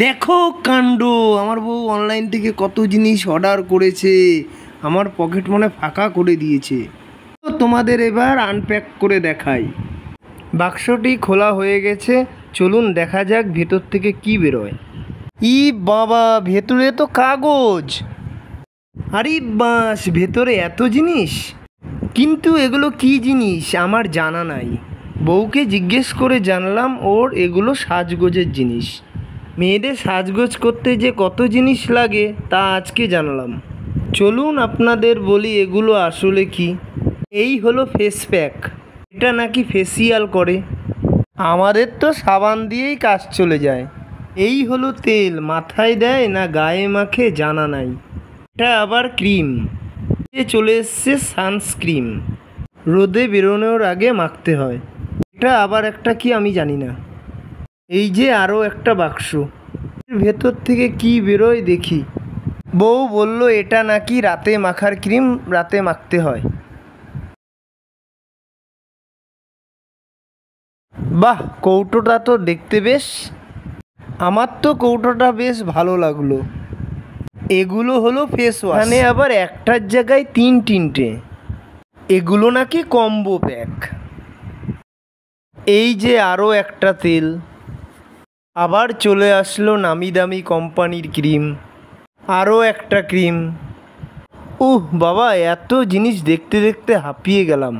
দেখো কাণ্ড, আমার বউ অনলাইন থেকে কত জিনিস অর্ডার করেছে, আমার পকেট মনে ফাঁকা করে দিয়েছে। তো তোমাদের এবার আনপ্যাক করে দেখাই। বাক্সটি খোলা হয়ে গেছে, চলুন দেখা যাক ভেতর থেকে কি বেরোয়। ই বাবা, ভেতরে তো কাগজ। আরে বাস, ভেতরে এত জিনিস, কিন্তু এগুলো কি জিনিস আমার জানা নাই। বউকে জিজ্ঞেস করে জানলাম ওর এগুলো সাজগোজের জিনিস। মেয়েদের সাজগোজ করতে যে কত জিনিস লাগে তা আজকে জানলাম। চলুন আপনাদের বলি এগুলো আসলে কি। এই হলো ফেস প্যাক, এটা নাকি ফেসিয়াল করে। আমাদের তো সাবান দিয়েই কাজ চলে যায়। এই হলো তেল, মাথায় দেয় না গায়ে মাখে জানা নাই। এটা আবার ক্রিম, চলে এসছে সানস্ক্রিন, রোদে বেরোনোর আগে মাখতে হয়। এটা আবার একটা কি আমি জানি না। এই যে আরও একটা বাক্স, ভেতর থেকে কি বেরোয় দেখি। বউ বলল এটা নাকি রাতে মাখার ক্রিম, রাতে মাখতে হয়। বাহ, কৌটোটা তো দেখতে বেশ, আমার তো কৌটোটা বেশ ভালো লাগলো। এগুলো হলো ফেস ওয়াশ, এখানে আবার একটার জায়গায় তিনটে। এগুলো নাকি কম্বো প্যাক। এই যে আরও একটা তেল, আবার চলে আসলো নামি দামি কোম্পানির ক্রিম, আরও একটা ক্রিম। বাবা, এত জিনিস দেখতে দেখতে হাঁপিয়ে গেলাম।